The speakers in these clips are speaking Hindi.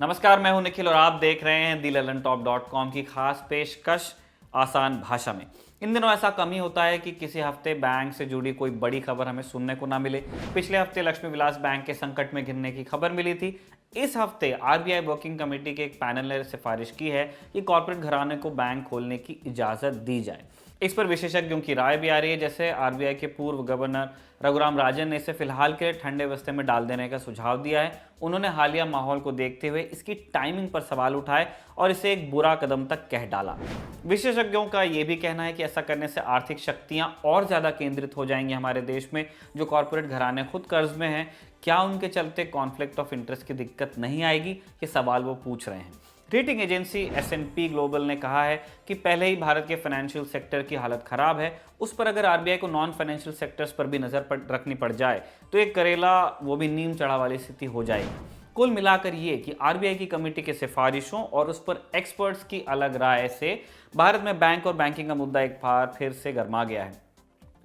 नमस्कार, मैं हूं निखिल और आप देख रहे हैं thelalantop.com की खास पेशकश आसान भाषा में। इन दिनों ऐसा कम ही होता है कि किसी हफ्ते बैंक से जुड़ी कोई बड़ी खबर हमें सुनने को ना मिले। पिछले हफ्ते लक्ष्मी विलास बैंक के संकट में घिरने की खबर मिली थी। इस हफ्ते आरबीआई वर्किंग कमेटी के एक पैनल ने सिफारिश की है कि कॉर्पोरेट घराने को बैंक खोलने की इजाजत दी जाए। इस पर विशेषज्ञों की राय भी आ रही है। जैसे आरबीआई के पूर्व गवर्नर रघुराम राजन ने इसे फिलहाल के लिए ठंडे बस्ते में डाल देने का सुझाव दिया है। उन्होंने हालिया माहौल को देखते हुए इसकी टाइमिंग पर सवाल उठाए और इसे एक बुरा कदम तक कह डाला। विशेषज्ञों का यह भी कहना है कि ऐसा करने से आर्थिक शक्तियां और ज्यादा केंद्रित हो जाएंगी हमारे देश में। जो कॉर्पोरेट घराने खुद कर्ज में हैं, क्या उनके चलते कॉन्फ्लिक्ट ऑफ इंटरेस्ट की दिक्कत नहीं आएगी? ये सवाल वो पूछ रहे हैं। रेटिंग एजेंसी S&P ग्लोबल ने कहा है कि पहले ही भारत के फाइनेंशियल सेक्टर की हालत खराब है, उस पर अगर आरबीआई को नॉन फाइनेंशियल सेक्टर्स पर भी नजर रखनी पड़ जाए तो एक करेला वो भी नीम चढ़ा वाली स्थिति हो जाएगी। कुल मिलाकर ये कि आरबीआई की कमेटी के सिफारिशों और उस पर एक्सपर्ट्स की अलग राय से भारत में बैंक और बैंकिंग का मुद्दा एक बार फिर से गर्मा गया है।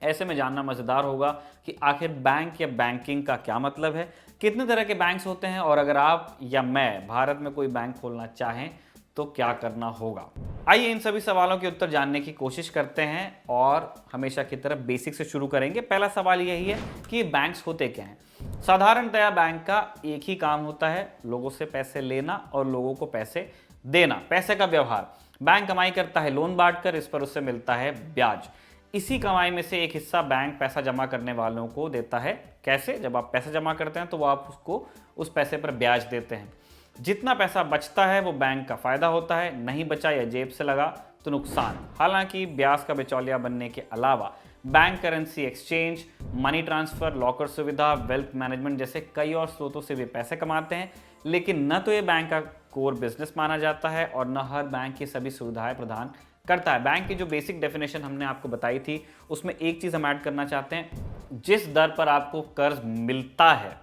ऐसे में जानना मजेदार होगा कि आखिर बैंक या बैंकिंग का क्या मतलब है, कितने तरह के बैंक्स होते हैं और अगर आप या मैं भारत में कोई बैंक खोलना चाहें तो क्या करना होगा। आइए इन सभी सवालों के उत्तर जानने की कोशिश करते हैं और हमेशा की तरह बेसिक से शुरू करेंगे। पहला सवाल यही है कि बैंक्स होते क्या हैं। साधारणतया बैंक का एक ही काम होता है, लोगों से पैसे लेना और लोगों को पैसे देना, पैसे का व्यवहार। बैंक कमाई करता है लोन बांटकर, इस पर उससे मिलता है ब्याज। इसी कमाई में से एक हिस्सा बैंक पैसा जमा करने वालों को देता है। कैसे? जब आप पैसा जमा करते हैं तो वो आप उसको उस पैसे पर ब्याज देते हैं। जितना पैसा बचता है वो बैंक का फायदा होता है, नहीं बचा या जेब से लगा तो नुकसान। हालांकि ब्याज का बिचौलिया बनने के अलावा bank currency exchange, money transfer, locker सुविधा, वेल्थ मैनेजमेंट जैसे कई और स्रोतों से भी पैसे कमाते हैं, लेकिन न तो ये बैंक का कोर बिजनेस माना जाता है और न हर बैंक ये सभी सुविधाएं प्रदान करता है। बैंक की जो बेसिक डेफिनेशन हमने आपको बताई थी उसमें एक चीज हम ऐड करना चाहते हैं। जिस दर पर आपको कर्ज मिलता है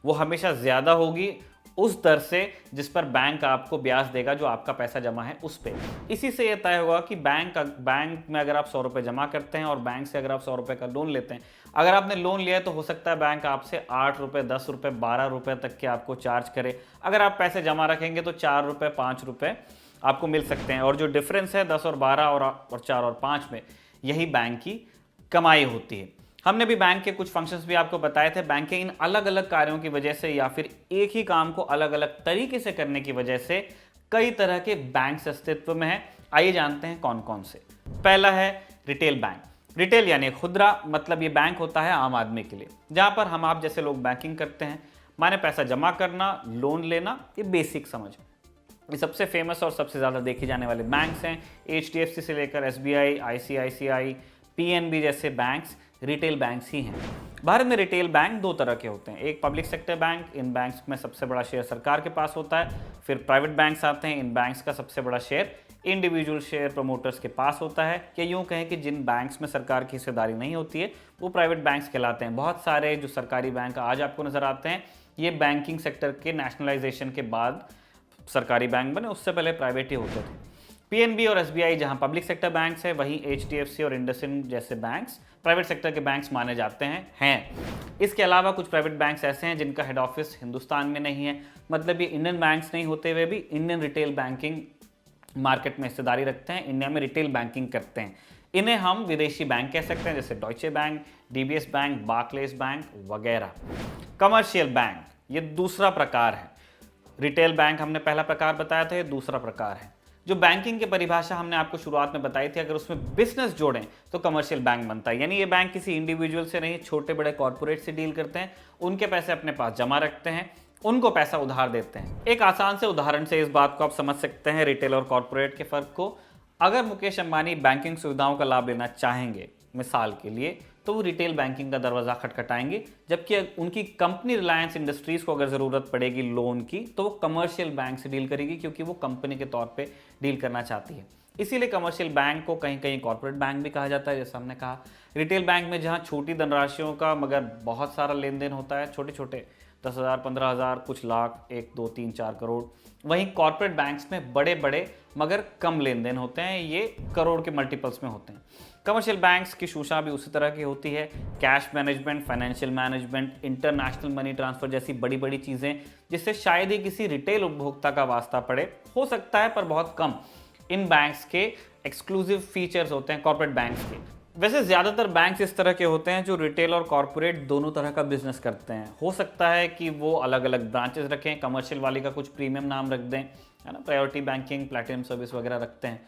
वो हमेशा ज्यादा होगी उस दर से जिस पर बैंक आपको ब्याज देगा जो आपका पैसा जमा है उस पे। इसी से यह तय होगा कि बैंक में अगर आप 100 रुपए जमा करते हैं और बैंक से अगर आप 100 रुपए का लोन लेते हैं, अगर आपने लोन लिया है तो हो सकता है बैंक आपसे 8 रुपए, 10 रुपए, 12 रुपए तक के आपको चार्ज करे। अगर आप पैसे जमा रखेंगे तो 4 रुपए, 5 रुपए आपको मिल सकते हैं और जो डिफरेंस है 10 और 12 और 4 और 5 में, यही बैंक की कमाई होती है। हमने भी बैंक के कुछ फंक्शंस भी आपको बताए थे। बैंक के इन अलग अलग कार्यों की वजह से या फिर एक ही काम को अलग अलग तरीके से करने की वजह से कई तरह के बैंक अस्तित्व में हैं। आइए जानते हैं कौन कौन से। पहला है रिटेल बैंक। रिटेल यानी खुदरा, मतलब ये बैंक होता है आम आदमी के लिए, जहां पर हम आप जैसे लोग बैंकिंग करते हैं। माने पैसा जमा करना, लोन लेना, ये बेसिक समझ। ये सबसे फेमस और सबसे ज़्यादा देखे जाने वाले बैंक्स हैं। HDFC से लेकर SBI, ICICI, PNB जैसे बैंक्स रिटेल बैंक्स ही हैं। भारत में रिटेल बैंक दो तरह के होते हैं। एक पब्लिक सेक्टर बैंक, इन बैंक्स में सबसे बड़ा शेयर सरकार के पास होता है। फिर प्राइवेट बैंक्स आते हैं, इन बैंक्स का सबसे बड़ा शेयर इंडिविजुअल शेयर प्रमोटर्स के पास होता है। या यूँ कहें कि जिन बैंक्स में सरकार की हिस्सेदारी नहीं होती है वो प्राइवेट बैंक्स कहलाते हैं। बहुत सारे जो सरकारी बैंक आज आपको नजर आते हैं ये बैंकिंग सेक्टर के नेशनलाइजेशन के बाद सरकारी बैंक बने, उससे पहले प्राइवेट ही होते थे। PNB और SBI जहां पब्लिक सेक्टर बैंक्स है, वहीं HDFC और इंडसइंड जैसे बैंक्स प्राइवेट सेक्टर के बैंक्स माने जाते हैं। इसके अलावा कुछ प्राइवेट बैंक्स ऐसे हैं जिनका हेड ऑफिस हिंदुस्तान में नहीं है, मतलब ये इंडियन बैंक्स नहीं होते हुए भी इंडियन रिटेल बैंकिंग मार्केट में हिस्सेदारी रखते हैं, इंडिया में रिटेल बैंकिंग करते हैं। इन्हें हम विदेशी बैंक कह सकते हैं, जैसे डॉइचे bank, DBS bank, Barclays bank वगैरह। कमर्शियल बैंक ये दूसरा प्रकार है। रिटेल बैंक हमने पहला प्रकार बताया था, ये दूसरा प्रकार है। जो बैंकिंग की परिभाषा हमने आपको शुरुआत में बताई थी, अगर उसमें बिजनेस जोड़ें तो कमर्शियल बैंक बनता है। यानी ये बैंक किसी इंडिविजुअल से नहीं, छोटे बड़े कॉर्पोरेट से डील करते हैं, उनके पैसे अपने पास जमा रखते हैं, उनको पैसा उधार देते हैं। एक आसान से उदाहरण से इस बात को आप समझ सकते हैं, रिटेल और कॉर्पोरेट के फर्क को। अगर मुकेश अंबानी बैंकिंग सुविधाओं का लाभ लेना चाहेंगे मिसाल के लिए, तो वो रिटेल बैंकिंग का दरवाजा खटखटाएंगे, जबकि उनकी कंपनी रिलायंस इंडस्ट्रीज को अगर जरूरत पड़ेगी लोन की तो वो कमर्शियल बैंक से डील करेगी, क्योंकि वो कंपनी के तौर पे डील करना चाहती है। इसीलिए कमर्शियल बैंक को कहीं कहीं कॉर्पोरेट बैंक भी कहा जाता है। जैसा हमने कहा, रिटेल बैंक में जहां छोटी धनराशियों का मगर बहुत सारा लेन देन होता है, छोटे छोटे 10,000, 15,000, कुछ लाख, 1, 2, 3, 4 करोड़। वहीं कॉर्पोरेट बैंक्स में बड़े बड़े मगर कम लेन देन होते हैं, ये करोड़ के मल्टीपल्स में होते हैं। कमर्शियल बैंक्स की सूचना भी उसी तरह की होती है। Cash management, financial management, international money transfer जैसी बड़ी बड़ी चीज़ें जिससे शायद ही किसी रिटेल उपभोक्ता का वास्ता पड़े, हो सकता है पर बहुत कम। इन बैंक्स के एक्सक्लूसिव फीचर्स होते हैं कॉर्पोरेट बैंक्स के। वैसे ज़्यादातर बैंक्स इस तरह के होते हैं जो रिटेल और कॉर्पोरेट दोनों तरह का बिजनेस करते हैं। हो सकता है कि वो अलग अलग ब्रांचेस रखें, कमर्शियल वाले का कुछ प्रीमियम नाम रख दें, है ना, प्रायोरिटी बैंकिंग, प्लैटिनम सर्विस वगैरह रखते हैं।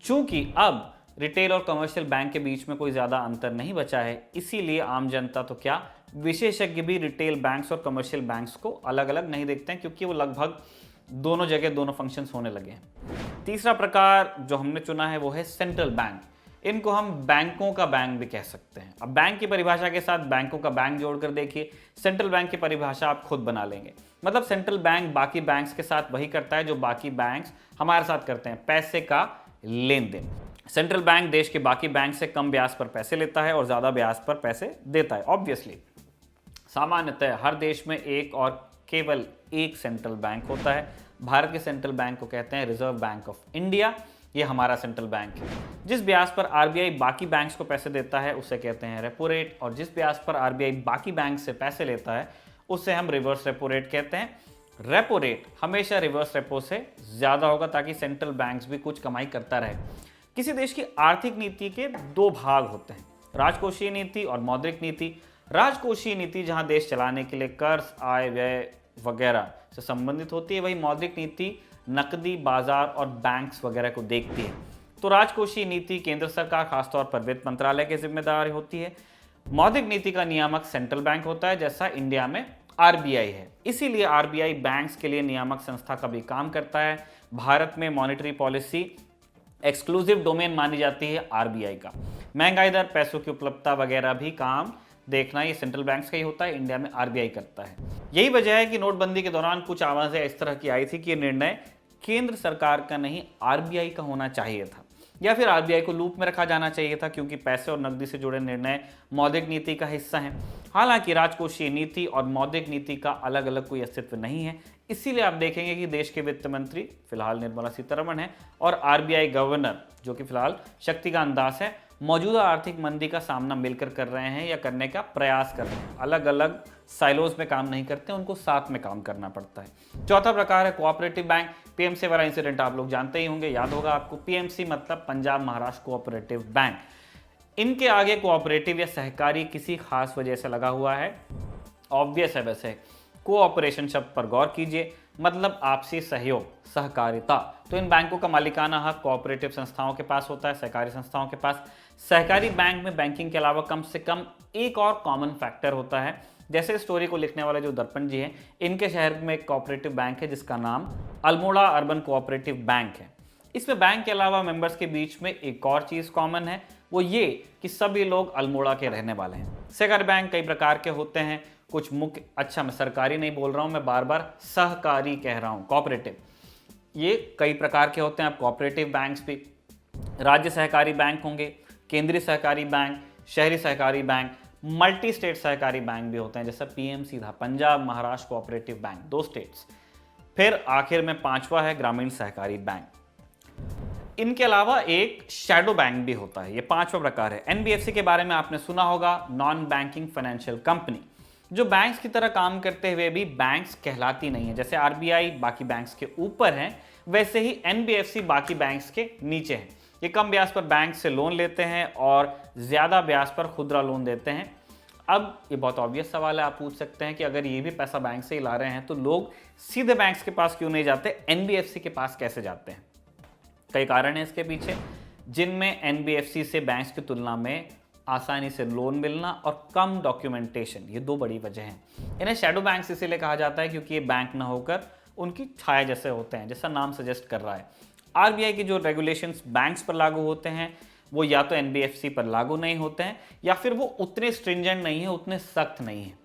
चूंकि अब रिटेल और कमर्शियल बैंक के बीच में कोई ज़्यादा अंतर नहीं बचा है, इसीलिए आम जनता तो क्या, विशेषज्ञ भी रिटेल बैंक्स और कमर्शियल बैंक्स को अलग अलग नहीं देखते हैं, क्योंकि वो लगभग दोनों जगह दोनों फंक्शंस होने लगे हैं। तीसरा प्रकार जो हमने चुना है वो है सेंट्रल बैंक। इनको हम बैंकों का बैंक भी कह सकते हैं। अब बैंक की परिभाषा के साथ बैंकों का बैंक जोड़कर देखिए, सेंट्रल बैंक की परिभाषा आप खुद बना लेंगे। मतलब सेंट्रल बैंक बाकी बैंक्स के साथ वही करता है जो बाकी बैंक्स हमारे साथ करते हैं, पैसे का लेन देन। सेंट्रल बैंक देश के बाकी बैंक से कम ब्याज पर पैसे लेता है और ज़्यादा ब्याज पर पैसे देता है। ऑब्वियसली सामान्यतः हर देश में एक और केवल एक सेंट्रल बैंक होता है। भारत के सेंट्रल बैंक को कहते हैं रिजर्व बैंक ऑफ इंडिया। ये हमारा सेंट्रल बैंक है। जिस ब्याज पर आरबीआई बाकी बैंक्स को पैसे देता है उसे कहते हैं रेपो रेट, और जिस ब्याज पर आरबीआई बाकी बैंक से पैसे लेता है उसे हम रिवर्स रेपो रेट कहते हैं। रेपो रेट हमेशा रिवर्स रेपो से ज़्यादा होगा ताकि सेंट्रल बैंक्स भी कुछ कमाई करता रहे। किसी देश की आर्थिक नीति के दो भाग होते हैं, राजकोषीय नीति और मौद्रिक नीति। राजकोषीय नीति जहां देश चलाने के लिए कर्ज, आय, व्यय वगैरह से संबंधित होती है, वही मौद्रिक नीति नकदी बाजार और बैंक्स वगैरह को देखती है। तो राजकोषीय नीति केंद्र सरकार, खासतौर पर वित्त मंत्रालय की जिम्मेदारी होती है। मौद्रिक नीति का नियामक सेंट्रल बैंक होता है, जैसा इंडिया में आरबीआई है। इसीलिए आरबीआई बैंक्स के लिए नियामक संस्था का भी काम करता है। भारत में मॉनेटरी पॉलिसी एक्सक्लूसिव डोमेन मानी जाती है आरबीआई का। महंगाई दर, पैसों की उपलब्धता वगैरह भी काम देखना ये सेंट्रल बैंक्स का ही होता है, इंडिया में आरबीआई करता है। यही वजह है कि नोटबंदी के दौरान कुछ आवाजें इस तरह की आई थी कि ये निर्णय केंद्र सरकार का नहीं आरबीआई का होना चाहिए था, या फिर आरबीआई को लूप में रखा जाना चाहिए था, क्योंकि पैसे और नकदी से जुड़े निर्णय मौद्रिक नीति का हिस्सा हैं। हालांकि राजकोषीय नीति और मौद्रिक नीति का अलग अलग कोई अस्तित्व नहीं है। इसीलिए आप देखेंगे कि देश के वित्त मंत्री फिलहाल निर्मला सीतारमण है और आरबीआई गवर्नर जो कि फिलहाल शक्तिकांत दास है, मौजूदा आर्थिक मंदी का सामना मिलकर कर रहे हैं या करने का प्रयास कर रहे हैं। अलग अलग साइलोज में काम नहीं करते, उनको साथ में काम करना पड़ता है। चौथा प्रकार है कोऑपरेटिव बैंक। पीएमसी वाला इंसिडेंट आप लोग जानते ही होंगे, याद होगा आपको। पीएमसी मतलब पंजाब महाराष्ट्र कोऑपरेटिव बैंक। इनके आगे कोऑपरेटिव या सहकारी किसी खास वजह से लगा हुआ है। ऑब्वियस है वैसे, कोऑपरेशन शब्द पर गौर कीजिए, मतलब आपसी सहयोग, सहकारिता। तो इन बैंकों का मालिकाना हक कोऑपरेटिव संस्थाओं के पास होता है, सहकारी संस्थाओं के पास। सहकारी बैंक में बैंकिंग के अलावा कम से कम एक और कॉमन फैक्टर होता है। जैसे स्टोरी को लिखने वाले जो दर्पण जी हैं, इनके शहर में एक कोऑपरेटिव बैंक है जिसका नाम अल्मोड़ा अर्बन कोऑपरेटिव बैंक है। इसमें बैंक के अलावा मेंबर्स के बीच में एक और चीज़ कॉमन है, वो ये कि सभी लोग अल्मोड़ा के रहने वाले हैं। सहकारी बैंक कई प्रकार के होते हैं, कुछ मुख्य, अच्छा मैं सरकारी नहीं बोल रहा हूँ, मैं बार बार सहकारी कह रहा हूँ, कोऑपरेटिव। ये कई प्रकार के होते हैं। आप कोऑपरेटिव बैंक्स भी, राज्य सहकारी बैंक होंगे, केंद्रीय सहकारी बैंक, शहरी सहकारी बैंक, मल्टी स्टेट सहकारी बैंक भी होते हैं, जैसा पीएमसी था, Punjab Maharashtra cooperative bank, 2 states. फिर आखिर में पांचवा है ग्रामीण सहकारी बैंक। इनके अलावा एक शैडो बैंक भी होता है। ये पांचवा प्रकार है। एनबीएफसी के बारे में आपने सुना होगा, नॉन बैंकिंग फाइनेंशियल कंपनी, जो बैंक्स की तरह काम करते हुए भी बैंक्स कहलाती नहीं है। जैसे आरबीआई बाकी बैंक्स के ऊपर है, वैसे ही एनबीएफसी बाकी बैंक्स के नीचे है। ये कम ब्याज पर बैंक से लोन लेते हैं और ज़्यादा ब्याज पर खुदरा लोन देते हैं। अब ये बहुत ऑब्वियस सवाल है, आप पूछ सकते हैं कि अगर ये भी पैसा बैंक से ही ला रहे हैं तो लोग सीधे बैंक्स के पास क्यों नहीं जाते, एनबीएफसी के पास कैसे जाते हैं? कई कारण है इसके पीछे, जिनमें एनबीएफसी से बैंक्स की तुलना में आसानी से लोन मिलना और कम डॉक्यूमेंटेशन, ये 2 बड़ी वजह हैं। इन्हें शैडो बैंक्स इसीलिए कहा जाता है क्योंकि ये बैंक ना होकर उनकी छाया जैसे होते हैं, जैसा नाम सजेस्ट कर रहा है। आरबीआई के जो रेगुलेशंस बैंक्स पर लागू होते हैं वो या तो एनबीएफसी पर लागू नहीं होते हैं या फिर वो उतने स्ट्रिंजेंट नहीं है, उतने सख्त नहीं है।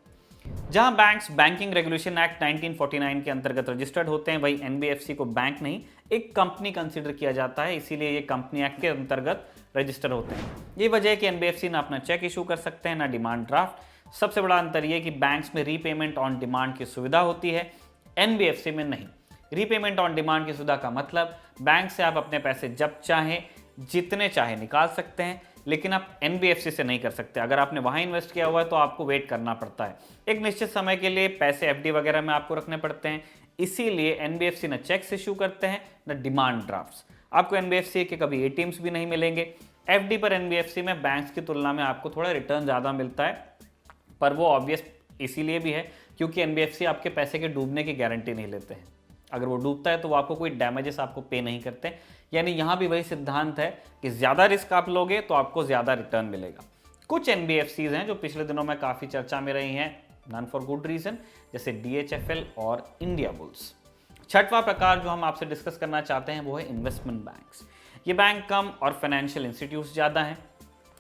जहां बैंक्स बैंकिंग रेगुलेशन एक्ट 1949 के अंतर्गत रजिस्टर्ड होते हैं, वही एनबीएफसी को बैंक नहीं एक कंपनी कंसीडर किया जाता है, इसीलिए ये कंपनी एक्ट के अंतर्गत रजिस्टर होते हैं। ये वजह है कि एनबीएफसी ना अपना चेक इशू कर सकते हैं ना डिमांड ड्राफ्ट। सबसे बड़ा अंतर यह कि बैंक्स में रीपेमेंट ऑन डिमांड की सुविधा होती है, एनबीएफसी में नहीं। रीपेमेंट ऑन डिमांड की सुविधा का मतलब बैंक से आप अपने पैसे जब चाहें जितने चाहे निकाल सकते हैं, लेकिन आप एनबीएफसी से नहीं कर सकते। अगर आपने वहां इन्वेस्ट किया हुआ है तो आपको वेट करना पड़ता है, एक निश्चित समय के लिए पैसे एफडी वगैरह में आपको रखने पड़ते हैं। इसीलिए एनबीएफसी न चेक्स इश्यू करते हैं न डिमांड ड्राफ्ट्स। आपको एनबीएफसी के कभी एटीएम्स भी नहीं मिलेंगे। एफडी पर एनबीएफसी में बैंक्स की तुलना में आपको थोड़ा रिटर्न ज़्यादा मिलता है, पर वो ऑब्वियस इसीलिए भी है क्योंकि एनबीएफसी आपके पैसे के डूबने की गारंटी नहीं लेते हैं। अगर वो डूबता है तो वो आपको कोई डैमेजेस आपको पे नहीं करते। यानी यहाँ भी वही सिद्धांत है कि ज़्यादा रिस्क आप लोगे तो आपको ज़्यादा रिटर्न मिलेगा। कुछ एनबीएफसीज हैं जो पिछले दिनों में काफ़ी चर्चा में रही हैं, नॉन फॉर गुड रीज़न, जैसे डीएचएफएल और इंडिया बुल्स। छठवां प्रकार जो हम आपसे डिस्कस करना चाहते हैं वो है इन्वेस्टमेंट बैंक्स। ये बैंक कम और फाइनेंशियल इंस्टीट्यूट्स ज़्यादा हैं।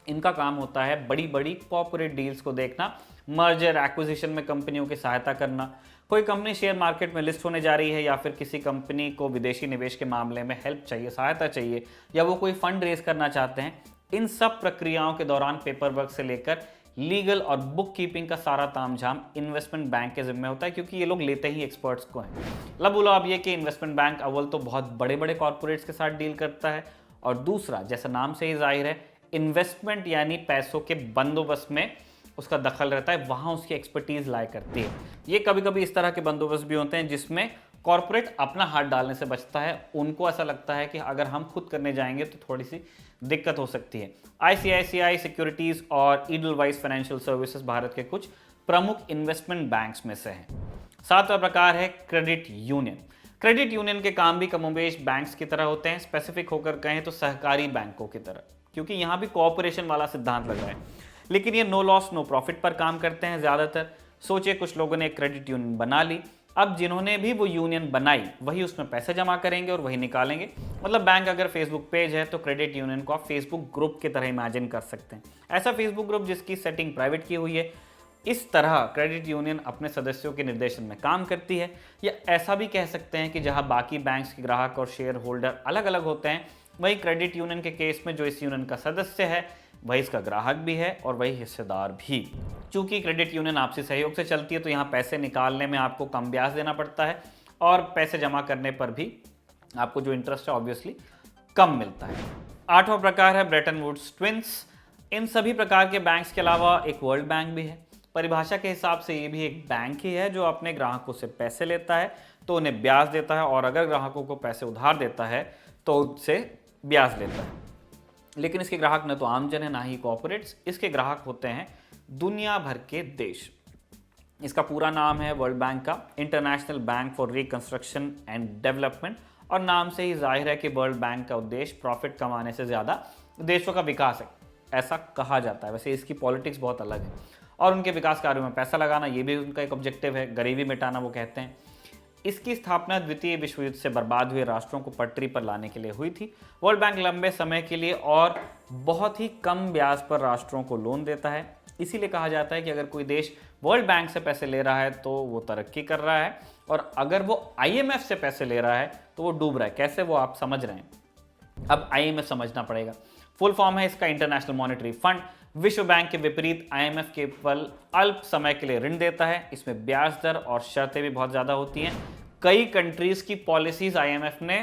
इनका काम होता है बड़ी बड़ी कॉर्पोरेट डील्स को देखना, मर्जर एक्विजिशन में कंपनियों की सहायता करना। कोई कंपनी शेयर मार्केट में लिस्ट होने जा रही है या फिर किसी कंपनी को विदेशी निवेश के मामले में हेल्प चाहिए, सहायता चाहिए, या वो कोई फंड रेज करना चाहते हैं, इन सब प्रक्रियाओं के दौरान पेपर वर्क से लेकर लीगल और बुक कीपिंग का सारा तामझाम इन्वेस्टमेंट बैंक के जिम्मे होता है, क्योंकि ये लोग लेते ही एक्सपर्ट्स को हैं। लबुला अब ये कि इन्वेस्टमेंट बैंक अव्वल तो बहुत बड़े बड़े कॉर्पोरेट्स के साथ डील करता है, और दूसरा जैसा नाम से ही जाहिर है इन्वेस्टमेंट यानी पैसों के बंदोबस्त में उसका दखल रहता है, वहाँ उसकी एक्सपर्टीज लाया करती है। ये कभी कभी इस तरह के बंदोबस्त भी होते हैं जिसमें कॉर्पोरेट अपना हाथ डालने से बचता है। उनको ऐसा लगता है कि अगर हम खुद करने जाएंगे तो थोड़ी सी दिक्कत हो सकती है। आईसीआईसीआई सिक्योरिटीज और ईडलवाइस फाइनेंशियल सर्विसेज भारत के कुछ प्रमुख इन्वेस्टमेंट बैंक्स में से हैं। सातवां प्रकार है क्रेडिट यूनियन। क्रेडिट यूनियन के काम भी कमोबेश बैंक्स की तरह होते हैं, स्पेसिफिक होकर कहें तो सहकारी बैंकों की तरह, क्योंकि यहाँ भी कोऑपरेशन वाला सिद्धांत लग रहा है। लेकिन ये नो लॉस नो प्रॉफिट पर काम करते हैं ज़्यादातर। सोचिए कुछ लोगों ने एक क्रेडिट यूनियन बना ली, अब जिन्होंने भी वो यूनियन बनाई वही उसमें पैसे जमा करेंगे और वही निकालेंगे। मतलब बैंक अगर फेसबुक पेज है तो क्रेडिट यूनियन को आप फेसबुक ग्रुप की तरह इमेजिन कर सकते हैं। ऐसा फेसबुक ग्रुप जिसकी सेटिंग प्राइवेट की हुई है। इस तरह क्रेडिट यूनियन अपने सदस्यों के निर्देशन में काम करती है। या ऐसा भी कह सकते हैं कि जहां बाकी बैंक्स के ग्राहक और शेयर होल्डर अलग अलग होते हैं, वही क्रेडिट यूनियन के केस में जो इस यूनियन का सदस्य है वही इसका ग्राहक भी है और वही हिस्सेदार भी। चूंकि क्रेडिट यूनियन आपसी सहयोग से चलती है तो यहाँ पैसे निकालने में आपको कम ब्याज देना पड़ता है और पैसे जमा करने पर भी आपको जो इंटरेस्ट है ऑब्वियसली कम मिलता है। आठवां प्रकार है ब्रेटन वुड्स ट्विंस। इन सभी प्रकार के बैंक्स के अलावा एक वर्ल्ड बैंक भी है। परिभाषा के हिसाब से ये भी एक बैंक ही है जो अपने ग्राहकों से पैसे लेता है तो उन्हें ब्याज देता है, और अगर ग्राहकों को पैसे उधार देता है तो उससे ब्याज लेता है। लेकिन इसके ग्राहक न तो आमजन है ना ही कॉर्पोरेट्स, इसके ग्राहक होते हैं दुनिया भर के देश। इसका पूरा नाम है वर्ल्ड बैंक का international bank for reconstruction and development, और नाम से ही जाहिर है कि वर्ल्ड बैंक का उद्देश्य प्रॉफिट कमाने से ज़्यादा देशों का विकास है, ऐसा कहा जाता है। वैसे इसकी पॉलिटिक्स बहुत अलग है और उनके विकास कार्यों में पैसा लगाना ये भी उनका एक ऑब्जेक्टिव है, गरीबी मिटाना वो कहते हैं। इसकी स्थापना द्वितीय विश्व युद्ध से बर्बाद हुए राष्ट्रों को पटरी पर लाने के लिए हुई थी। वर्ल्ड बैंक लंबे समय के लिए और बहुत ही कम ब्याज पर राष्ट्रों को लोन देता है। इसीलिए कहा जाता है कि अगर कोई देश वर्ल्ड बैंक से पैसे ले रहा है तो वो तरक्की कर रहा है, और अगर वो आईएमएफ से पैसे ले रहा है तो वो डूब रहा है। कैसे, वो आप समझ रहे हैं। अब आईएमएफ समझना पड़ेगा। फुल फॉर्म है इसका इंटरनेशनल मॉनेटरी फंड। विश्व बैंक के विपरीत आईएमएफ केवल अल्प समय के लिए ऋण देता है। इसमें ब्याज दर और शर्तें भी बहुत ज़्यादा होती हैं। कई कंट्रीज़ की पॉलिसीज़ आईएमएफ ने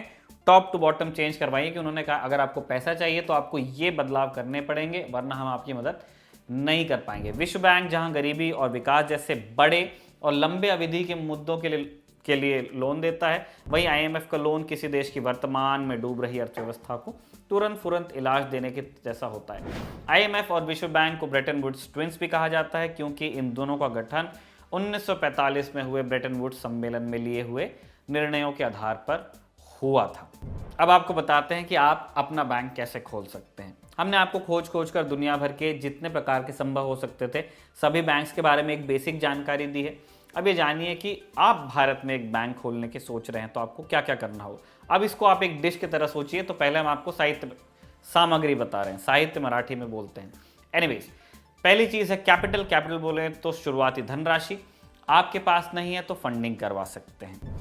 टॉप टू बॉटम चेंज करवाई है कि उन्होंने कहा अगर आपको पैसा चाहिए तो आपको ये बदलाव करने पड़ेंगे, वरना हम आपकी मदद नहीं कर पाएंगे। विश्व बैंक जहां गरीबी और विकास जैसे बड़े और लंबे अवधि के मुद्दों के लिए लोन देता है, वहीं आईएमएफ का लोन किसी देश की वर्तमान में डूब रही अर्थव्यवस्था को तुरंत इलाज देने के जैसा होता है। आईएमएफ और विश्व बैंक को ब्रेटन वुड्स ट्विंस भी कहा जाता है, क्योंकि इन दोनों का गठन 1945 में हुए ब्रेटन वुड्स सम्मेलन में लिए हुए निर्णयों के आधार पर हुआ था। अब आपको बताते हैं कि आप अपना बैंक कैसे खोल सकते हैं। हमने आपको खोज कर दुनिया भर के जितने प्रकार के संभव हो सकते थे सभी बैंक्स के बारे में एक बेसिक जानकारी दी है। अब ये जानिए कि आप भारत में एक बैंक खोलने की सोच रहे हैं तो आपको क्या क्या करना हो। अब इसको आप एक डिश की तरह सोचिए। तो पहले हम आपको साहित्य सामग्री बता रहे हैं, साहित्य मराठी में बोलते हैं। एनीवेज, पहली चीज़ है कैपिटल। कैपिटल बोले तो शुरुआती धनराशि। आपके पास नहीं है तो फंडिंग करवा सकते हैं।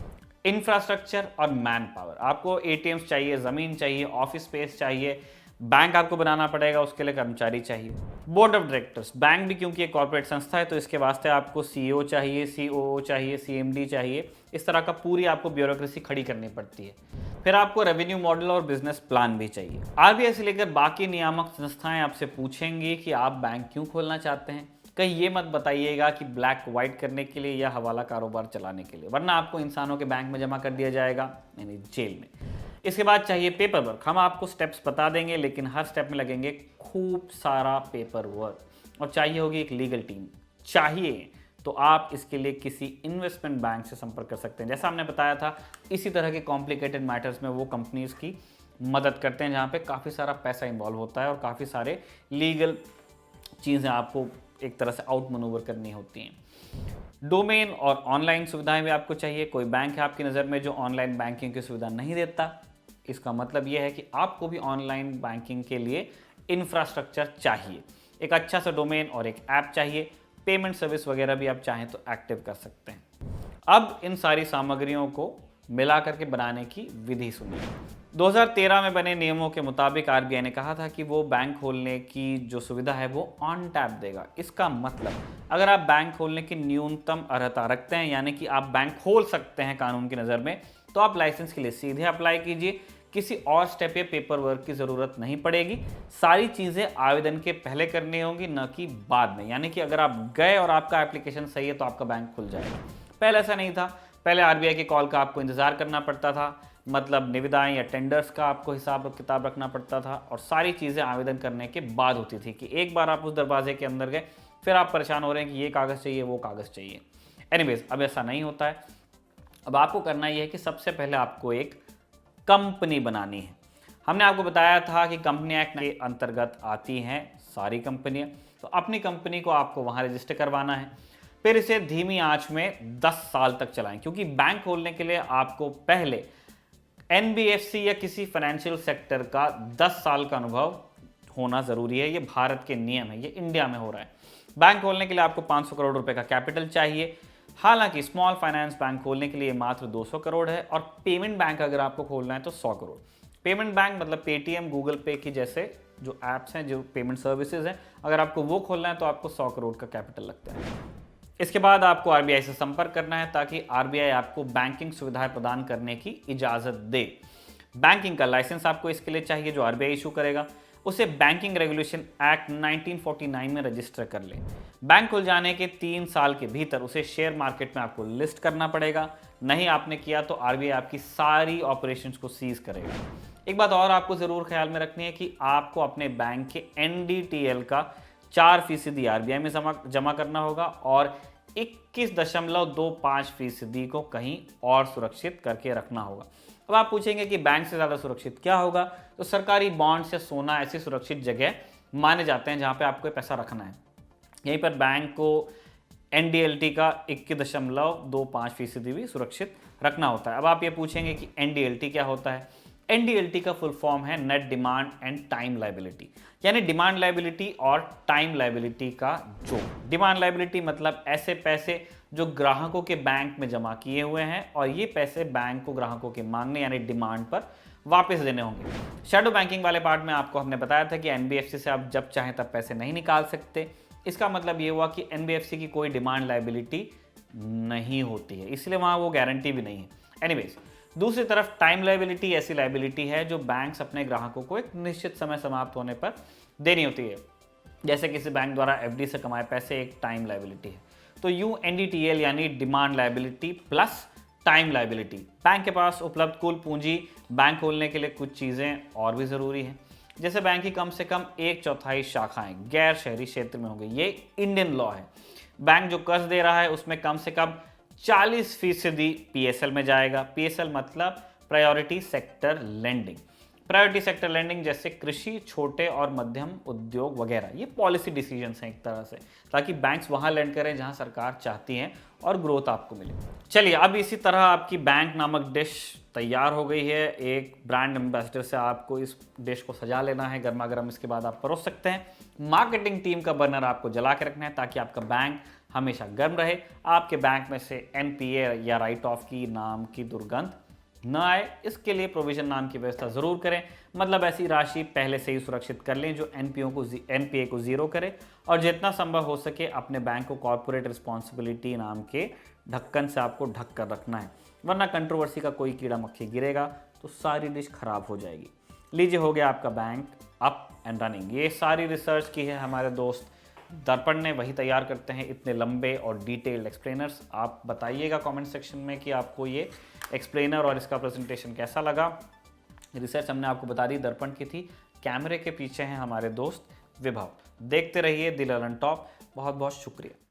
इंफ्रास्ट्रक्चर और मैन पावर, आपको एटीएम्स चाहिए, ज़मीन चाहिए, ऑफिस स्पेस चाहिए, बैंक आपको बनाना पड़ेगा, उसके लिए कर्मचारी चाहिए। बोर्ड ऑफ डायरेक्टर्स, बैंक भी क्योंकि एक कॉर्पोरेट संस्था है तो इसके वास्ते आपको सीईओ चाहिए, सीओओ चाहिए, सीएमडी चाहिए, इस तरह का पूरी आपको ब्यूरोक्रेसी खड़ी करनी पड़ती है। फिर आपको रेवेन्यू मॉडल और बिजनेस प्लान भी चाहिए। आरबीआई से लेकर बाकी नियामक संस्थाएं आपसे पूछेंगी कि आप बैंक क्यों खोलना चाहते हैं। कहीं ये मत बताइएगा कि ब्लैक वाइट करने के लिए या हवाला कारोबार चलाने के लिए, वरना आपको इंसानों के बैंक में जमा कर दिया जाएगा, यानी जेल में। इसके बाद चाहिए पेपर वर्क। हम आपको स्टेप्स बता देंगे, लेकिन हर स्टेप में लगेंगे खूब सारा पेपर वर्क, और चाहिए होगी एक लीगल टीम। चाहिए तो आप इसके लिए किसी इन्वेस्टमेंट बैंक से संपर्क कर सकते हैं। जैसा हमने बताया था, इसी तरह के कॉम्प्लिकेटेड मैटर्स में वो कंपनीज की मदद करते हैं जहाँ पे काफ़ी सारा पैसा इन्वॉल्व होता है और काफ़ी सारे लीगल चीज़ें आपको एक तरह से आउट मनूवर करनी होती हैं। डोमेन और ऑनलाइन सुविधाएं भी आपको चाहिए। कोई बैंक है आपकी नज़र में जो ऑनलाइन बैंकिंग की सुविधा नहीं देता, इसका मतलब यह है कि आपको भी ऑनलाइन बैंकिंग के लिए इंफ्रास्ट्रक्चर चाहिए। एक अच्छा सा डोमेन और एक ऐप चाहिए। पेमेंट सर्विस वगैरह भी आप चाहें तो एक्टिव कर सकते हैं। अब इन सारी सामग्रियों को मिला करके बनाने की विधि सुनिए। 2013 में बने नियमों के मुताबिक आरबीआई ने कहा था कि वो बैंक खोलने की जो सुविधा है वो ऑन टैप देगा। इसका मतलब अगर आप बैंक खोलने की न्यूनतम अर्हता रखते हैं, यानी कि आप बैंक खोल सकते हैं कानून की नज़र में, तो आप लाइसेंस के लिए सीधे अप्लाई कीजिए। किसी और स्टेप या पेपर वर्क की ज़रूरत नहीं पड़ेगी। सारी चीज़ें आवेदन के पहले करनी होंगी, न कि बाद में। यानी कि अगर आप गए और आपका एप्लीकेशन सही है तो आपका बैंक खुल जाएगा। पहले ऐसा नहीं था। पहले आरबीआई की कॉल का आपको इंतज़ार करना पड़ता था, मतलब निविदाएं या टेंडर्स का आपको हिसाब किताब रखना पड़ता था, और सारी चीज़ें आवेदन करने के बाद होती थी कि एक बार आप उस दरवाजे के अंदर गए, फिर आप परेशान हो रहे हैं कि ये कागज़ चाहिए, वो कागज़ चाहिए। एनीवेज, अब ऐसा नहीं होता है। अब आपको करना ये है कि सबसे पहले आपको एक कंपनी बनानी है। हमने आपको बताया था कि कंपनी एक्ट के अंतर्गत आती हैं सारी कंपनियां, तो अपनी कंपनी को आपको वहां रजिस्टर करवाना है। फिर इसे धीमी आंच में 10 साल तक चलाएं, क्योंकि बैंक खोलने के लिए आपको पहले एनबीएफसी या किसी फाइनेंशियल सेक्टर का 10 साल का अनुभव होना जरूरी है। ये भारत के नियम है, ये इंडिया में हो रहा है। बैंक खोलने के लिए आपको 500 करोड़ रुपए का कैपिटल चाहिए। हालांकि स्मॉल फाइनेंस बैंक खोलने के लिए मात्र 200 करोड़ है, और पेमेंट बैंक अगर आपको खोलना है तो 100 करोड़। पेमेंट बैंक मतलब पेटीएम, गूगल पे की जैसे जो ऐप्स हैं, जो पेमेंट सर्विसेज हैं, अगर आपको वो खोलना है तो आपको 100 करोड़ का कैपिटल लगता है। इसके बाद आपको आरबीआई से संपर्क करना है ताकि आरबीआई आपको बैंकिंग सुविधाएं प्रदान करने की इजाज़त दे। बैंकिंग का लाइसेंस आपको इसके लिए चाहिए जो आरबीआई इशू करेगा। उसे बैंकिंग रेगुलेशन एक्ट 1949 में रजिस्टर कर ले। बैंक खुल जाने के 3 साल के भीतर उसे शेयर मार्केट में आपको लिस्ट करना पड़ेगा। नहीं आपने किया तो आरबीआई आपकी सारी ऑपरेशंस को सीज करेगा। एक बात और आपको ज़रूर ख्याल में रखनी है कि आपको अपने बैंक के एनडीटीएल का 4% आरबीआई में जमा करना होगा, और 21.25% को कहीं और सुरक्षित करके रखना होगा। अब आप पूछेंगे कि बैंक से ज़्यादा सुरक्षित क्या होगा, तो सरकारी बॉन्ड्स या सोना ऐसी सुरक्षित जगह माने जाते हैं जहां पे आपको पैसा रखना है। यहीं पर बैंक को एनडीएलटी का 21.25% भी सुरक्षित रखना होता है। अब आप ये पूछेंगे कि एनडीएलटी क्या होता है। एनडीएलटी का फुल फॉर्म है net demand and time liability, यानी डिमांड लायबिलिटी और टाइम लायबिलिटी का जोड़। डिमांड लायबिलिटी मतलब ऐसे पैसे जो ग्राहकों के बैंक में जमा किए हुए हैं, और ये पैसे बैंक को ग्राहकों के मांगने यानी डिमांड पर वापस देने होंगे। शैडो बैंकिंग वाले पार्ट में आपको हमने बताया था कि एनबीएफसी से आप जब चाहें तब पैसे नहीं निकाल सकते। इसका मतलब ये हुआ कि एनबीएफसी की कोई डिमांड लायबिलिटी नहीं होती है, इसलिए वहाँ वो गारंटी भी नहीं है। एनीवेज, दूसरी तरफ टाइम लायबिलिटी ऐसी लायबिलिटी है जो बैंक्स अपने ग्राहकों को एक निश्चित समय समाप्त होने पर देनी होती है। जैसे किसी बैंक द्वारा एफडी से कमाए पैसे एक टाइम लायबिलिटी है। तो यू एनडीटीएल यानी demand liability plus time liability. Bank के पास उपलब्ध कुल पूंजी। बैंक खोलने के लिए कुछ चीज़ें और भी ज़रूरी हैं, जैसे बैंक की कम से कम 1/4 शाखाएं गैर शहरी क्षेत्र में होंगी। ये इंडियन लॉ है। बैंक जो कर्ज दे रहा है उसमें कम से कम 40% पीएसएल में जाएगा। पीएसएल मतलब priority sector lending. Priority sector lending जैसे कृषि, छोटे और मध्यम उद्योग वगैरह, ये पॉलिसी डिसीजंस हैं एक तरह से, ताकि बैंक्स वहां लेंड करें जहां सरकार चाहती है और ग्रोथ आपको मिले। चलिए, अब इसी तरह आपकी बैंक नामक डिश तैयार हो गई है। एक ब्रांड एम्बेसडर से आपको इस डिश को सजा लेना है गर्मा गर्म, इसके बाद आप परोस सकते हैं। मार्केटिंग टीम का बर्नर आपको जला के रखना है ताकि आपका बैंक हमेशा गर्म रहे, आपके बैंक में से एनपीए या राइट ऑफ की नाम की दुर्गंध न आए, इसके लिए प्रोविजन नाम की व्यवस्था जरूर करें। मतलब ऐसी राशि पहले से ही सुरक्षित कर लें जो एनपीए को जीरो करे, और जितना संभव हो सके अपने बैंक को कॉर्पोरेट रिस्पॉन्सिबिलिटी नाम के ढक्कन से आपको ढक कर रखना है, वरना कंट्रोवर्सी का कोई कीड़ा मक्खी गिरेगा तो सारी डिश खराब हो जाएगी। लीजिए, हो गया आपका बैंक अप एंड रनिंग। ये सारी रिसर्च की है हमारे दोस्त दर्पण ने, वही तैयार करते हैं इतने लंबे और डिटेल्ड एक्सप्लेनर्स। आप बताइएगा कमेंट सेक्शन में कि आपको ये एक्सप्लेनर और इसका प्रेजेंटेशन कैसा लगा। रिसर्च हमने आपको बता दी दर्पण की थी, कैमरे के पीछे हैं हमारे दोस्त विभव। देखते रहिए दी लर्न टॉप। बहुत बहुत शुक्रिया।